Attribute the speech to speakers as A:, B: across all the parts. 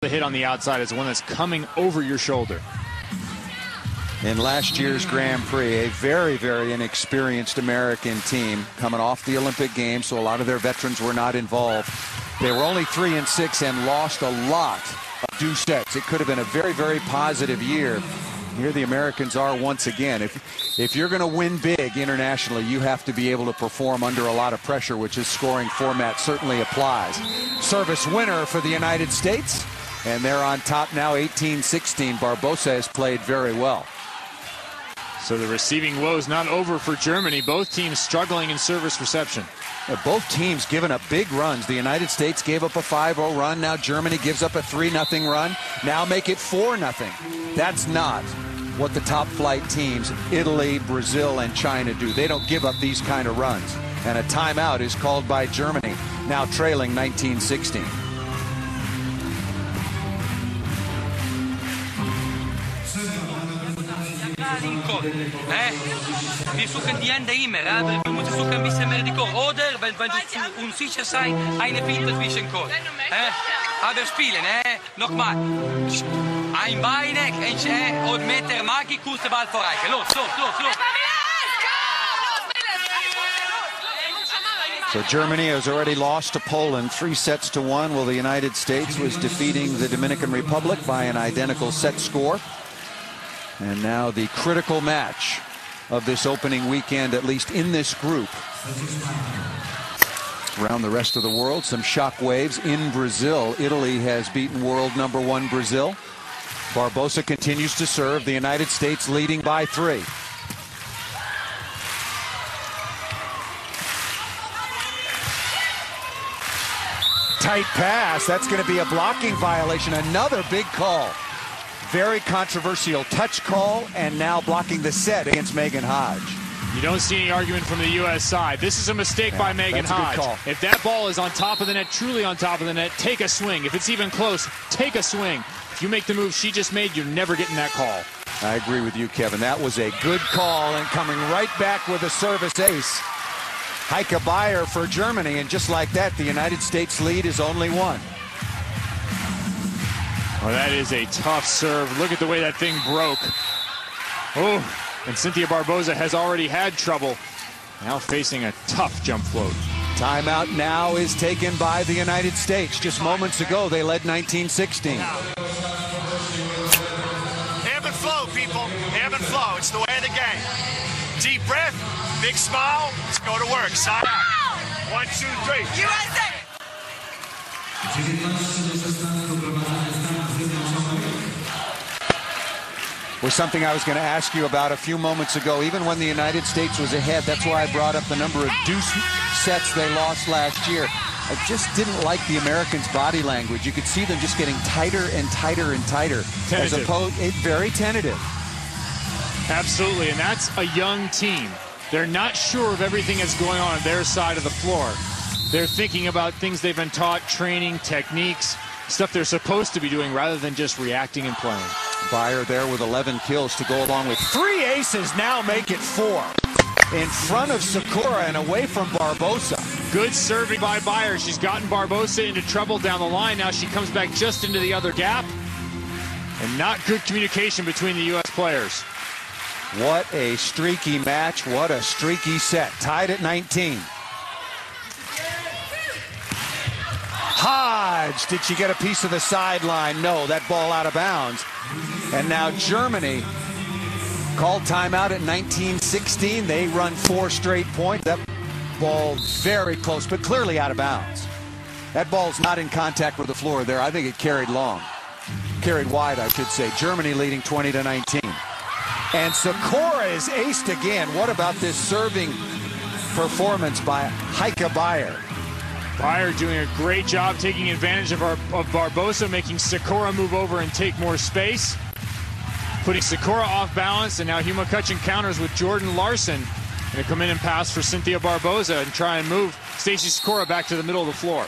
A: The hit on the outside is one that's coming over your shoulder.
B: In last year's Grand Prix, a very, very inexperienced American team coming off the Olympic Games, so a lot of their veterans were not involved. They were only 3-6 and lost a lot of due sets. It could have been a very, very positive year. Here the Americans are once again. If you're going to win big internationally, you have to be able to perform under a lot of pressure, which his scoring format certainly applies. Service winner for the United States, and they're on top now 18-16. Barbosa has played very well.
A: So the receiving woes not over for Germany. Both teams struggling in service reception.
B: Both teams giving up big runs. The United States gave up a 5-0 run. Now Germany gives up a 3-0 run. Now make it 4-0. That's not what the top flight teams, Italy, Brazil, and China do. They don't give up these kind of runs. And a timeout is called by Germany, now trailing 19-16.
C: Wir suchen die Ende immer, aber wir müssen suchen ein bisschen mehr die Chor. Oder, wenn du zu unsicher sein, eine Finte zwischen Chor. Aber spielen, nochmal. Ein Bein, und mit der Magie kurze Ball vorreichen. Los.
B: So Germany has already lost to Poland 3-1, while the United States was defeating the Dominican Republic by an identical set score. And now the critical match of this opening weekend, at least in this group. Around the rest of the world, some shock waves in Brazil. Italy has beaten world #1 Brazil. Barbosa continues to serve. The United States leading by 3. Tight pass. That's going to be a blocking violation. Another big call. Very controversial touch call, and now blocking the set against Megan Hodge.
A: You don't see any argument from the U.S. side. This is a mistake by Megan Hodge. If that ball is on top of the net, truly on top of the net, take a swing. If it's even close, take a swing. If you make the move she just made, you're never getting that call.
B: I agree with you, Kevin. That was a good call, and coming right back with a service ace. Heike Beyer for Germany, and just like that, the United States lead is only 1.
A: Oh, that is a tough serve. Look at the way that thing broke. Oh, and Cynthia Barbosa has already had trouble. Now facing a tough jump float.
B: Timeout now is taken by the United States. Just moments ago, they led 19-16.
D: Ebb and flow, people. Ebb and flow. It's the way of the game. Deep breath, big smile. Let's go to work. Side out. 1, 2, 3. USA!
B: Was something I was going to ask you about a few moments ago. Even when the United States was ahead, that's why I brought up the number of deuce sets they lost last year. I just didn't like the Americans' body language. You could see them just getting tighter and tighter and tighter.
A: Tentative.
B: As opposed, very tentative.
A: Absolutely, and that's a young team. They're not sure of everything that's going on their side of the floor. They're thinking about things they've been taught, training, techniques, stuff they're supposed to be doing rather than just reacting and playing.
B: Beyer there with 11 kills to go along with 3 aces, now make it 4. In front of Sakura and away from Barbosa.
A: Good serving by Beyer. She's gotten Barbosa into trouble down the line. Now she comes back just into the other gap. And not good communication between the U.S. players.
B: What a streaky match. What a streaky set. Tied at 19. Hodge, did she get a piece of the sideline? No, that ball out of bounds. And now Germany called timeout at 19-16. They run 4 straight points. That ball very close, but clearly out of bounds. That ball's not in contact with the floor there. I think it carried long. Carried wide, I should say. Germany leading 20-19. And Sakura is aced again. What about this serving performance by Heike Beyer?
A: Beyer doing a great job taking advantage of Barbosa, making Sakura move over and take more space. Putting Sakura off balance, and now Huma Kutchin counters with Jordan Larson. Going to come in and pass for Cynthia Barbosa and try and move Stacy Sakura back to the middle of the floor.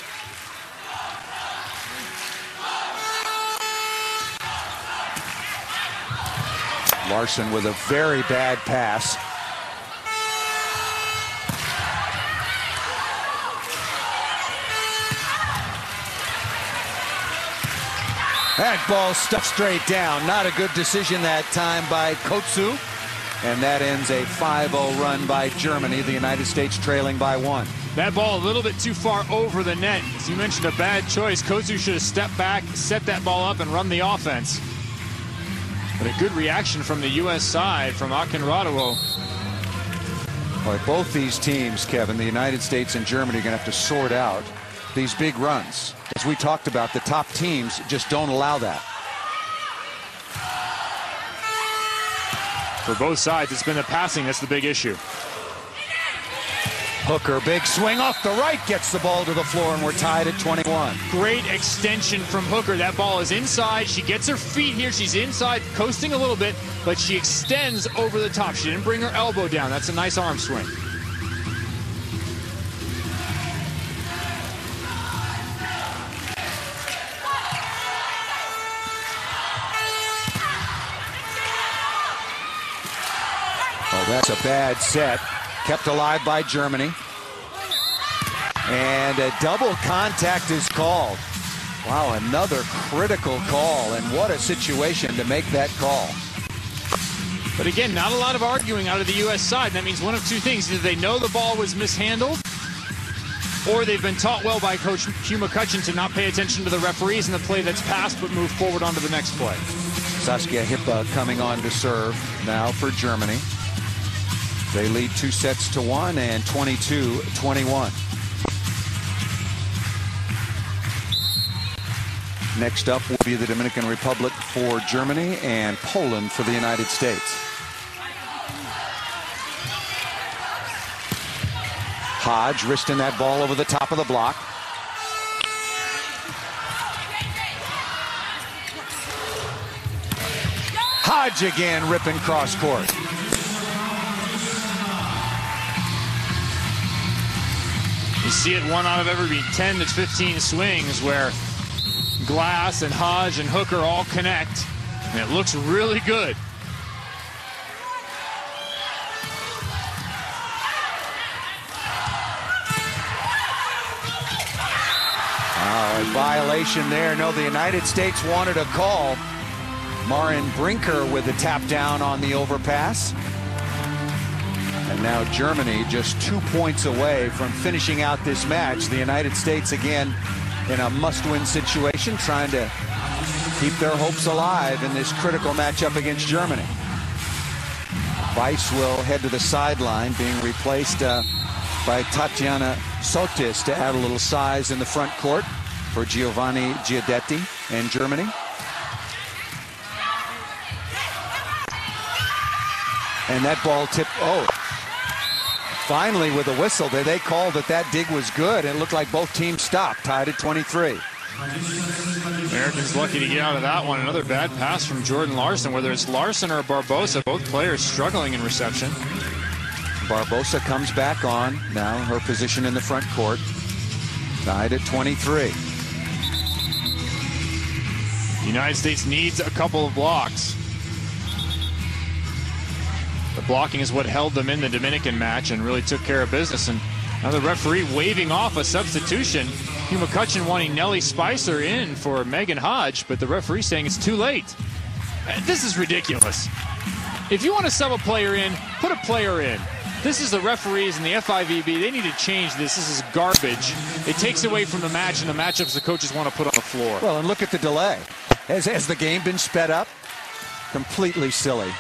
B: Larson with a very bad pass. That ball stuck straight down. Not a good decision that time by Kotsu. And that ends a 5-0 run by Germany, the United States trailing by 1.
A: That ball a little bit too far over the net. As you mentioned, a bad choice. Kotsu should have stepped back, set that ball up, and run the offense. But a good reaction from the U.S. side from Akinradowo.
B: Boy, both these teams, Kevin, the United States and Germany, are going to have to sort out these big runs. As we talked about, the top teams just don't allow that.
A: For both sides, it's been the passing that's the big issue.
B: Hooker, big swing off the right, gets the ball to the floor, and we're tied at 21.
A: Great extension from Hooker. That ball is inside. She gets her feet here. She's inside, coasting a little bit, but she extends over the top. She didn't bring her elbow down. That's a nice arm swing.
B: Oh, that's a bad set. Kept alive by Germany. And a double contact is called. Wow, another critical call. And what a situation to make that call.
A: But again, not a lot of arguing out of the U.S. side. That means one of two things. Either they know the ball was mishandled, or they've been taught well by Coach Hugh McCutcheon to not pay attention to the referees in the play that's passed, but move forward onto the next play.
B: Saskia Hippa coming on to serve now for Germany. They lead 2-1 and 22-21. Next up will be the Dominican Republic for Germany and Poland for the United States. Hodge wristing that ball over the top of the block. Hodge again ripping cross court.
A: You see it 1 out of every 10 to 15 swings where Glass and Hodge and Hooker all connect, and it looks really good.
B: A violation there. No, the United States wanted a call. Maren Brinker with the tap down on the overpass. And now Germany just 2 points away from finishing out this match. The United States again in a must-win situation, trying to keep their hopes alive in this critical matchup against Germany. Weiss will head to the sideline, being replaced by Tatiana Sotis to add a little size in the front court for Giovanni Giudetti in Germany. And that ball tipped. Oh, finally with a whistle, they called that dig was good. It looked like both teams stopped, tied at 23.
A: Americans lucky to get out of that one. Another bad pass from Jordan Larson. Whether it's Larson or Barbosa, both players struggling in reception.
B: Barbosa comes back on now, her position in the front court, tied at 23.
A: The United States needs a couple of blocks. The blocking is what held them in the Dominican match and really took care of business. And now the referee waving off a substitution. Hugh McCutcheon wanting Nellie Spicer in for Megan Hodge, but the referee saying it's too late. This is ridiculous. If you want to sub a player in, put a player in. This is the referees and the FIVB. They need to change this. This is garbage. It takes away from the match and the matchups the coaches want to put on the floor.
B: Well, and look at the delay. Has the game been sped up? Completely silly.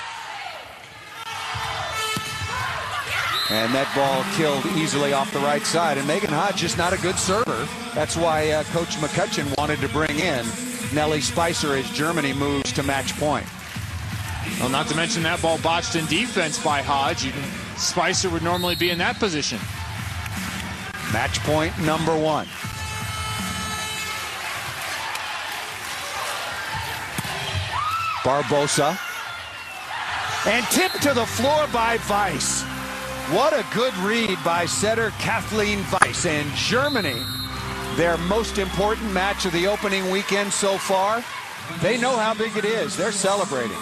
B: And that ball killed easily off the right side. And Megan Hodge just not a good server. That's why Coach McCutcheon wanted to bring in Nellie Spicer as Germany moves to match point.
A: Well, not to mention that ball botched in defense by Hodge. Spicer would normally be in that position.
B: Match point number 1. Barbosa. And tipped to the floor by Weiss. What a good read by setter Kathleen Weiss. And Germany, their most important match of the opening weekend so far, they know how big it is. They're celebrating.